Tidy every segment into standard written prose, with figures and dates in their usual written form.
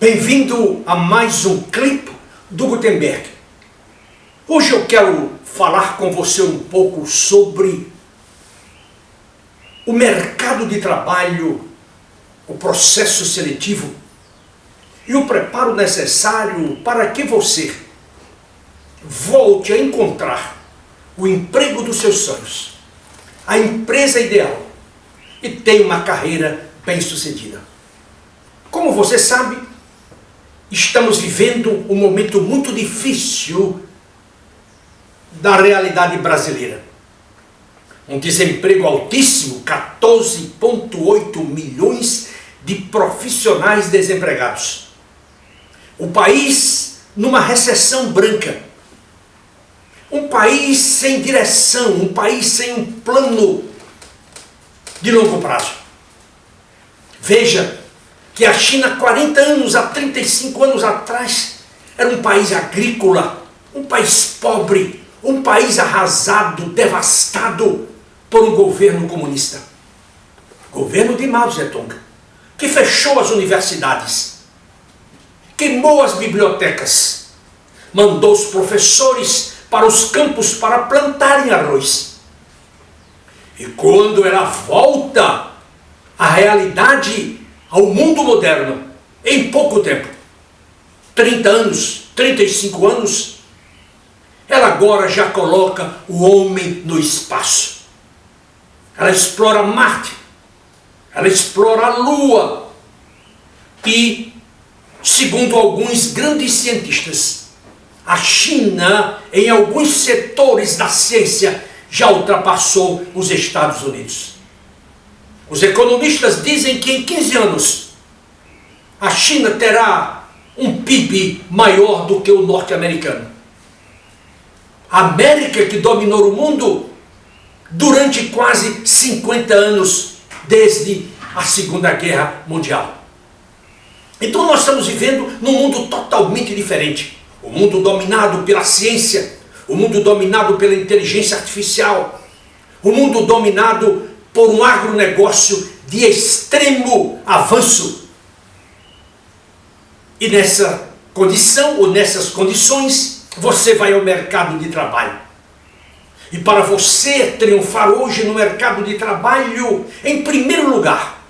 Bem-vindo a mais um clipe do Gutenberg. Hoje eu quero falar com você um pouco sobre o mercado de trabalho, o processo seletivo e o preparo necessário para que você volte a encontrar o emprego dos seus sonhos, a empresa ideal e tenha uma carreira bem-sucedida. Como você sabe, estamos vivendo um momento muito difícil da realidade brasileira. Um desemprego altíssimo, 14,8 milhões de profissionais desempregados. O país numa recessão branca. Um país sem direção, um país sem um plano de longo prazo. Veja que a China, 40 anos, há 35 anos atrás, era um país agrícola, um país pobre, um país arrasado, devastado por um governo comunista. Governo de Mao Zedong, que fechou as universidades, queimou as bibliotecas, mandou os professores para os campos para plantarem arroz. E quando ela volta à realidade, ao mundo moderno, em pouco tempo, 30 anos, 35 anos, ela agora já coloca o homem no espaço. Ela explora Marte, ela explora a Lua e, segundo alguns grandes cientistas, a China, em alguns setores da ciência, já ultrapassou os Estados Unidos. Os economistas dizem que em 15 anos a China terá um PIB maior do que o norte-americano. A América, que dominou o mundo durante quase 50 anos, desde a Segunda Guerra Mundial. Então nós estamos vivendo num mundo totalmente diferente. O mundo dominado pela ciência, o mundo dominado pela inteligência artificial, o mundo dominado por um agronegócio de extremo avanço. E nessa condição, ou nessas condições, você vai ao mercado de trabalho. E para você triunfar hoje no mercado de trabalho, em primeiro lugar,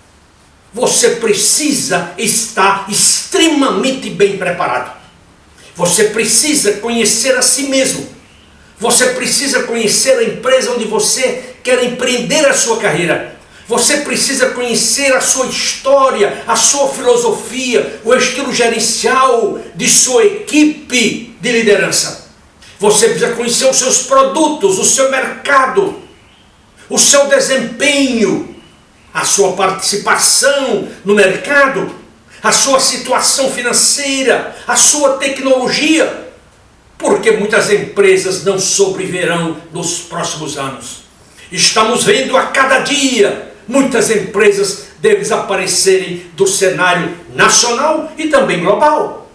você precisa estar extremamente bem preparado. Você precisa conhecer a si mesmo. Você precisa conhecer a empresa onde você quer empreender a sua carreira. Você precisa conhecer a sua história, a sua filosofia, o estilo gerencial de sua equipe de liderança. Você precisa conhecer os seus produtos, o seu mercado, o seu desempenho, a sua participação no mercado, a sua situação financeira, a sua tecnologia. Porque muitas empresas não sobreviverão nos próximos anos. Estamos vendo a cada dia muitas empresas desaparecerem do cenário nacional e também global.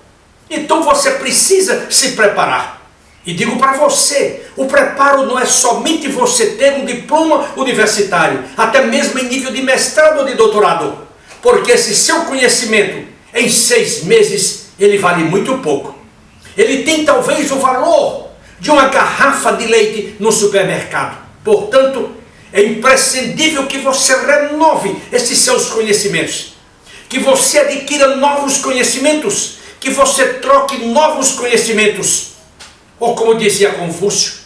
Então você precisa se preparar. E digo para você, o preparo não é somente você ter um diploma universitário, até mesmo em nível de mestrado ou de doutorado. Porque esse seu conhecimento, em 6 meses, ele vale muito pouco. Ele tem talvez o valor de uma garrafa de leite no supermercado. Portanto, é imprescindível que você renove esses seus conhecimentos. Que você adquira novos conhecimentos. Que você troque novos conhecimentos. Ou como dizia Confúcio,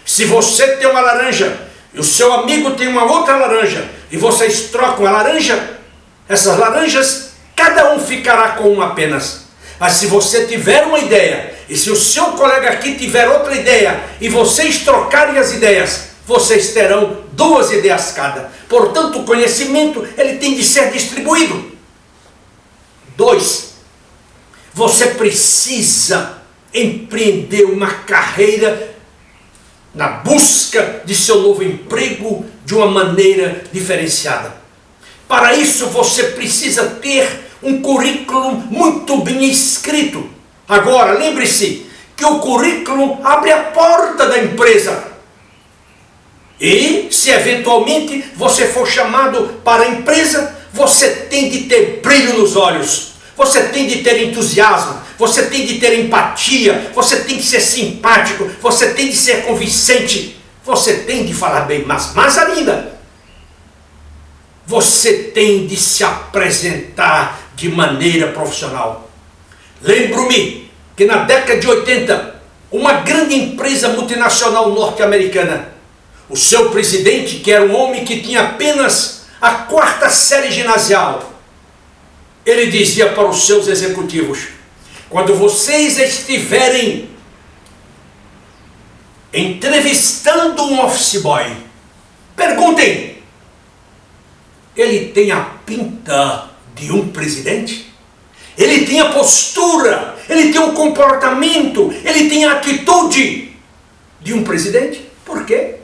se você tem uma laranja e o seu amigo tem uma outra laranja e vocês trocam a laranja, essas laranjas, cada um ficará com uma apenas. Mas se você tiver uma ideia, e se o seu colega aqui tiver outra ideia, e vocês trocarem as ideias, vocês terão 2 ideias cada. Portanto, o conhecimento, ele tem de ser distribuído. 2. Você precisa empreender uma carreira na busca de seu novo emprego de uma maneira diferenciada. Para isso, você precisa ter um currículo muito bem escrito. Agora, lembre-se que o currículo abre a porta da empresa. E, se eventualmente você for chamado para a empresa, você tem de ter brilho nos olhos. Você tem de ter entusiasmo, você tem de ter empatia, você tem de ser simpático, você tem de ser convincente, você tem de falar bem, mas mais ainda, você tem de se apresentar de maneira profissional. Lembro-me que na década de 80, uma grande empresa multinacional norte-americana, o seu presidente, que era um homem que tinha apenas a 4ª série ginasial, ele dizia para os seus executivos: quando vocês estiverem entrevistando um office boy, perguntem: ele tem a pinta de um presidente? Ele tem a postura, ele tem o comportamento, ele tem a atitude de um presidente? Por quê?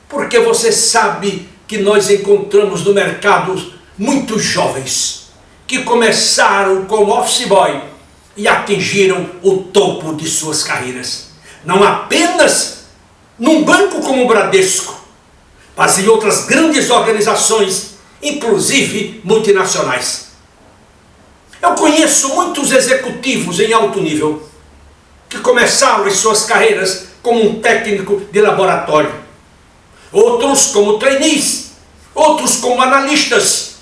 Porque você sabe que nós encontramos no mercado muitos jovens que começaram como office boy e atingiram o topo de suas carreiras. Não apenas num banco como o Bradesco, mas em outras grandes organizações, inclusive multinacionais. Eu conheço muitos executivos em alto nível que começaram as suas carreiras como um técnico de laboratório, outros como trainees, outros como analistas.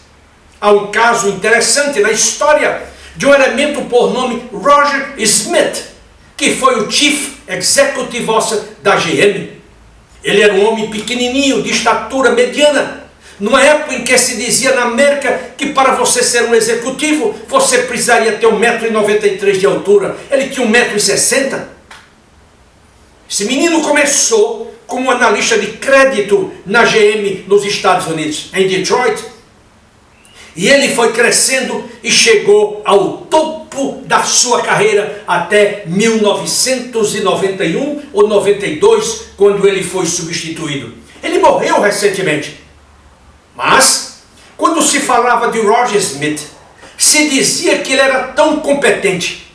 Há um caso interessante na história de um elemento por nome Roger Smith, que foi o Chief Executive Officer da GM. Ele era um homem pequenininho, de estatura mediana, numa época em que se dizia na América que para você ser um executivo, você precisaria ter 1,93 m de altura. Ele tinha 1,60 m. Esse menino começou como analista de crédito na GM nos Estados Unidos, em Detroit. E ele foi crescendo e chegou ao topo da sua carreira até 1991 ou 92, quando ele foi substituído. Ele morreu recentemente. Mas, quando se falava de Roger Smith, se dizia que ele era tão competente,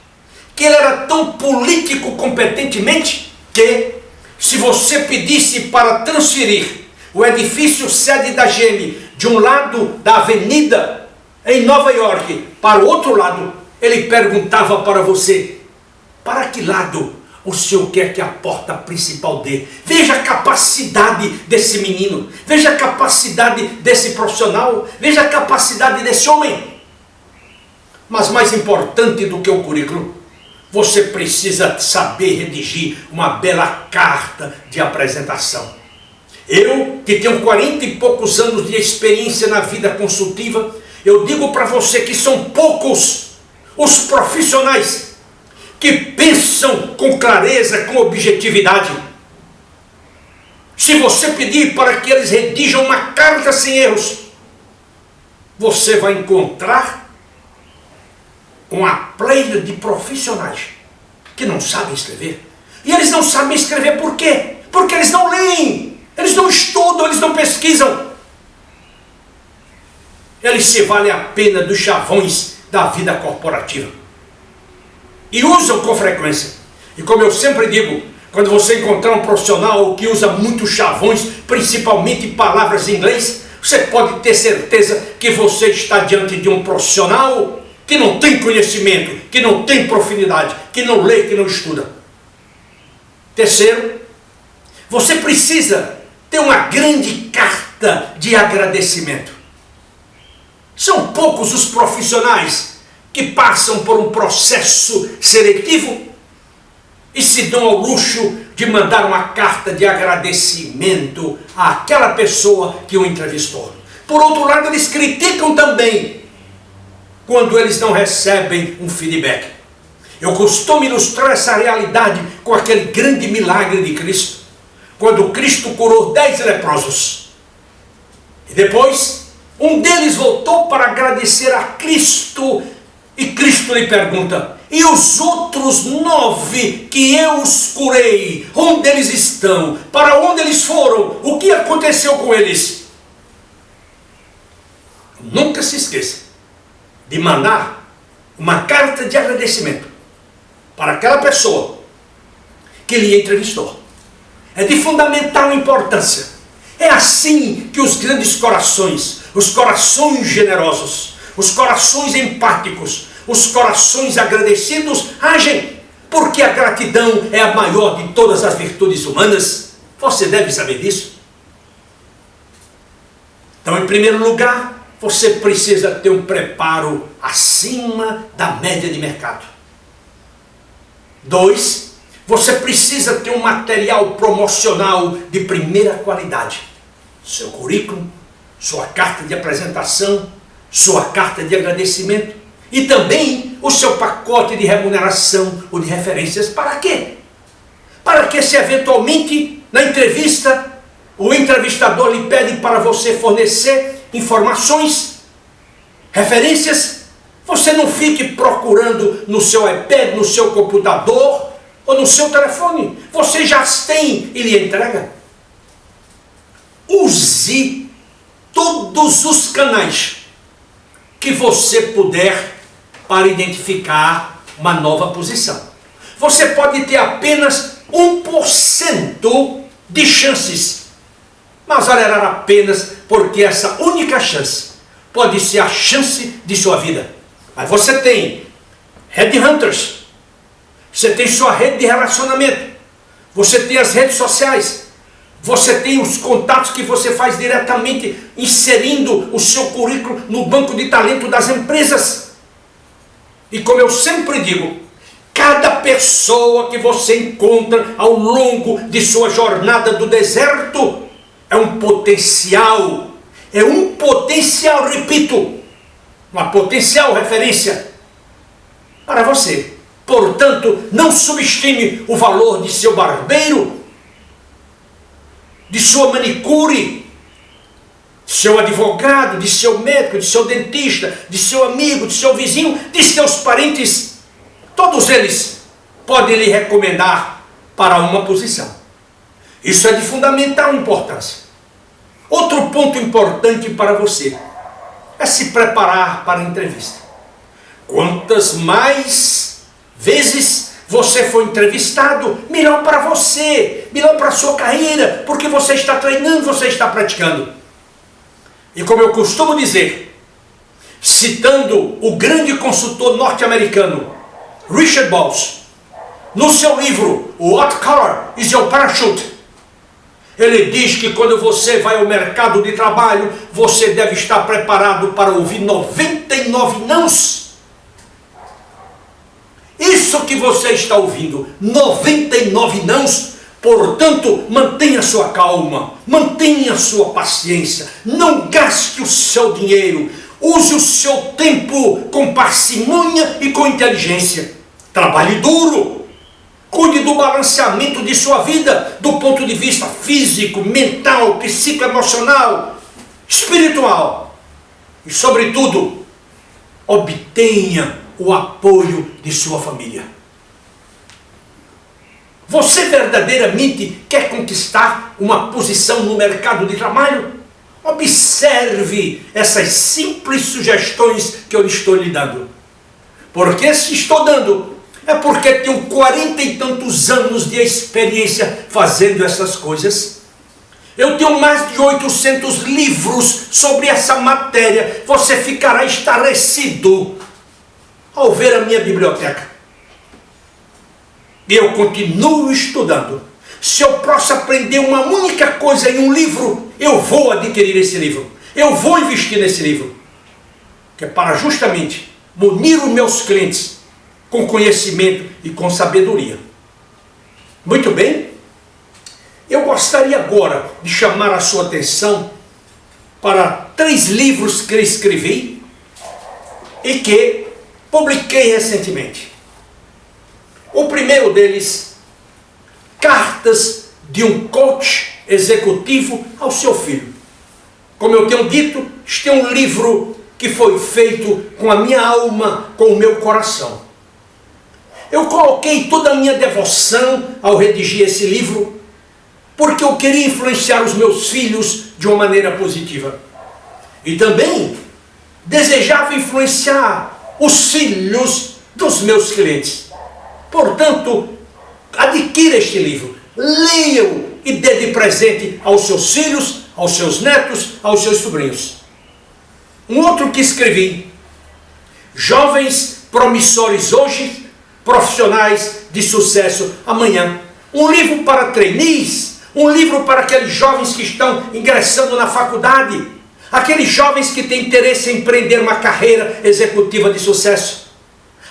que ele era tão político competentemente, que se você pedisse para transferir o edifício sede da GM de um lado da avenida em Nova York para o outro lado, ele perguntava para você: para que lado o senhor quer que a porta principal dê? Veja a capacidade desse menino, veja a capacidade desse profissional, veja a capacidade desse homem. Mas mais importante do que o currículo, você precisa saber redigir uma bela carta de apresentação. Eu, que tenho 40 e poucos anos de experiência na vida consultiva, eu digo para você que são poucos os profissionais que pensam com clareza, com objetividade. Se você pedir para que eles redigam uma carta sem erros, você vai encontrar uma pleia de profissionais que não sabem escrever. E eles não sabem escrever por quê? Porque eles não leem. Eles não estudam, eles não pesquisam. Eles se valem apenas dos chavões da vida corporativa. E usam com frequência. E como eu sempre digo, quando você encontrar um profissional que usa muitos chavões, principalmente palavras em inglês, você pode ter certeza que você está diante de um profissional que não tem conhecimento, que não tem profundidade, que não lê, que não estuda. Terceiro, você precisa ter uma grande carta de agradecimento. São poucos os profissionais que passam por um processo seletivo e se dão ao luxo de mandar uma carta de agradecimento àquela pessoa que o entrevistou. Por outro lado, eles criticam também quando eles não recebem um feedback. Eu costumo ilustrar essa realidade com aquele grande milagre de Cristo, quando Cristo curou 10 leprosos. E depois, um deles voltou para agradecer a Cristo, e Cristo lhe pergunta: e os outros 9 que eu os curei, onde eles estão? Para onde eles foram? O que aconteceu com eles? Nunca se esqueça de mandar uma carta de agradecimento para aquela pessoa que lhe entrevistou. É de fundamental importância. É assim que os grandes corações, os corações generosos, os corações empáticos, os corações agradecidos agem, porque a gratidão é a maior de todas as virtudes humanas. Você deve saber disso. Então, em primeiro lugar, você precisa ter um preparo acima da média de mercado. 2, você precisa ter um material promocional de primeira qualidade. Seu currículo, sua carta de apresentação, sua carta de agradecimento e também o seu pacote de remuneração ou de referências. Para quê? Para que, se eventualmente na entrevista o entrevistador lhe pede para você fornecer informações, referências, você não fique procurando no seu iPad, no seu computador ou no seu telefone. Você já as tem e lhe entrega. Use todos os canais que você puder para identificar uma nova posição. Você pode ter apenas 1% de chances, mas olhará apenas porque essa única chance pode ser a chance de sua vida. Mas você tem headhunters, você tem sua rede de relacionamento, você tem as redes sociais, você tem os contatos que você faz diretamente inserindo o seu currículo no banco de talento das empresas. E como eu sempre digo, cada pessoa que você encontra ao longo de sua jornada do deserto é um potencial, repito, uma potencial referência para você. Portanto, não subestime o valor de seu barbeiro, de sua manicure, de seu advogado, de seu médico, de seu dentista, de seu amigo, de seu vizinho, de seus parentes. Todos eles podem lhe recomendar para uma posição. Isso é de fundamental importância. Outro ponto importante para você é se preparar para a entrevista. Quantas mais vezes você for entrevistado, melhor para você, melhor para a sua carreira, porque você está treinando, você está praticando. E como eu costumo dizer, citando o grande consultor norte-americano Richard Bowles, no seu livro What Color is Your Parachute? Ele diz que quando você vai ao mercado de trabalho, você deve estar preparado para ouvir 99 nãos. Isso que você está ouvindo, 99 nãos, portanto, mantenha sua calma, mantenha sua paciência, não gaste o seu dinheiro, use o seu tempo com parcimônia e com inteligência. Trabalhe duro, cuide do balanceamento de sua vida, do ponto de vista físico, mental, psicoemocional, espiritual. E, sobretudo, obtenha o apoio de sua família. Você verdadeiramente quer conquistar uma posição no mercado de trabalho? Observe essas simples sugestões que eu estou lhe dando. Porque se estou dando, é porque tenho 40 e tantos anos de experiência fazendo essas coisas. Eu tenho mais de 800 livros sobre essa matéria. Você ficará estarrecido ao ver a minha biblioteca. E eu continuo estudando. Se eu posso aprender uma única coisa em um livro, eu vou adquirir esse livro. Eu vou investir nesse livro. Que é para justamente munir os meus clientes com conhecimento e com sabedoria. Muito bem. Eu gostaria agora de chamar a sua atenção para 3 livros que eu escrevi e que publiquei recentemente. O primeiro deles, Cartas de um Coach Executivo ao seu filho. Como eu tenho dito, este é um livro que foi feito com a minha alma, com o meu coração. Eu coloquei toda a minha devoção ao redigir esse livro, porque eu queria influenciar os meus filhos de uma maneira positiva. E também desejava influenciar os filhos dos meus clientes. Portanto, adquira este livro, leia-o e dê de presente aos seus filhos, aos seus netos, aos seus sobrinhos. Um outro que escrevi, Jovens promissores hoje, profissionais de sucesso amanhã. Um livro para trainees, um livro para aqueles jovens que estão ingressando na faculdade, aqueles jovens que têm interesse em empreender uma carreira executiva de sucesso.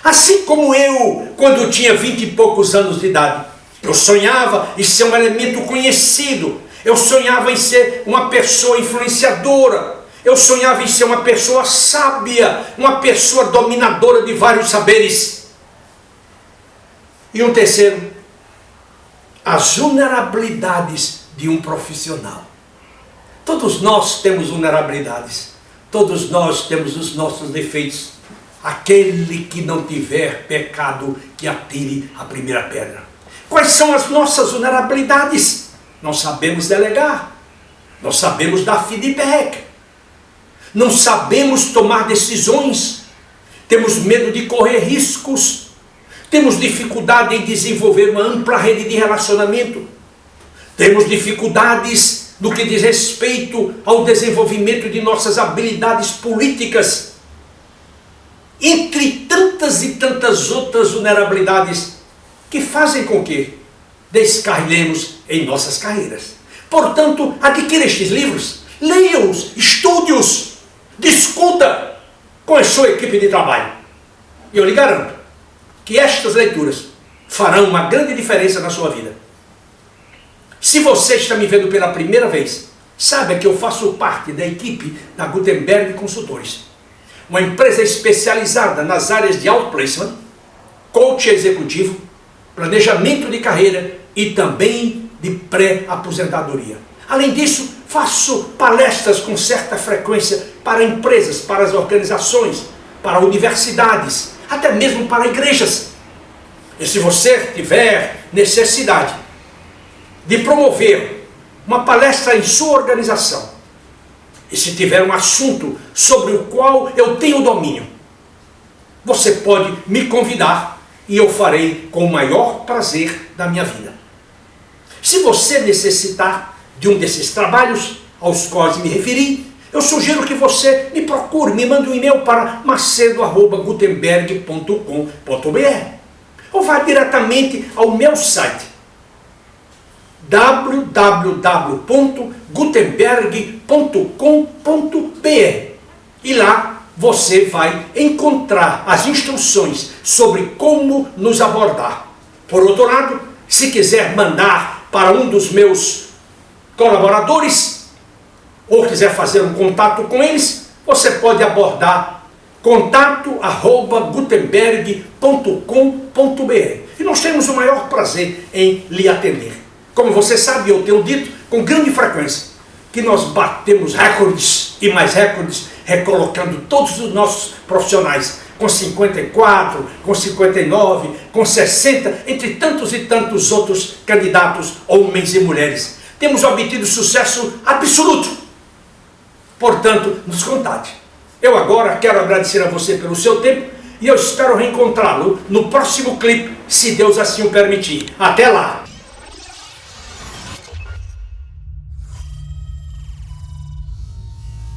Assim como eu, quando tinha 20 e poucos anos de idade, eu sonhava em ser um elemento conhecido, eu sonhava em ser uma pessoa influenciadora, eu sonhava em ser uma pessoa sábia, uma pessoa dominadora de vários saberes. E um terceiro, as vulnerabilidades de um profissional. Todos nós temos vulnerabilidades, todos nós temos os nossos defeitos. Aquele que não tiver pecado, que atire a primeira pedra. Quais são as nossas vulnerabilidades? Não sabemos delegar, não sabemos dar feedback, não sabemos tomar decisões, temos medo de correr riscos, temos dificuldade em desenvolver uma ampla rede de relacionamento, temos dificuldades no que diz respeito ao desenvolvimento de nossas habilidades políticas, entre tantas e tantas outras vulnerabilidades que fazem com que descarrilhemos em nossas carreiras. Portanto, adquira estes livros, leia-os, estude-os, discuta com a sua equipe de trabalho. E eu lhe garanto que estas leituras farão uma grande diferença na sua vida. Se você está me vendo pela primeira vez, saiba que eu faço parte da equipe da Gutenberg Consultores, uma empresa especializada nas áreas de outplacement, coach executivo, planejamento de carreira e também de pré-aposentadoria. Além disso, faço palestras com certa frequência para empresas, para as organizações, para universidades, até mesmo para igrejas. E se você tiver necessidade de promover uma palestra em sua organização, e se tiver um assunto sobre o qual eu tenho domínio, você pode me convidar e eu farei com o maior prazer da minha vida. Se você necessitar de um desses trabalhos aos quais me referi, eu sugiro que você me procure, me mande um e-mail para macedo@gutenberg.com.br ou vá diretamente ao meu site www.gutenberg.com.br e lá você vai encontrar as instruções sobre como nos abordar. Por outro lado, se quiser mandar para um dos meus colaboradores ou quiser fazer um contato com eles, você pode abordar contato@gutenberg.com.br e nós temos o maior prazer em lhe atender. Como você sabe, eu tenho dito com grande frequência que nós batemos recordes e mais recordes, recolocando todos os nossos profissionais com 54, com 59, com 60, entre tantos e tantos outros candidatos, homens e mulheres. Temos obtido sucesso absoluto. Portanto, nos contate. Eu agora quero agradecer a você pelo seu tempo e eu espero reencontrá-lo no próximo clipe, se Deus assim o permitir. Até lá!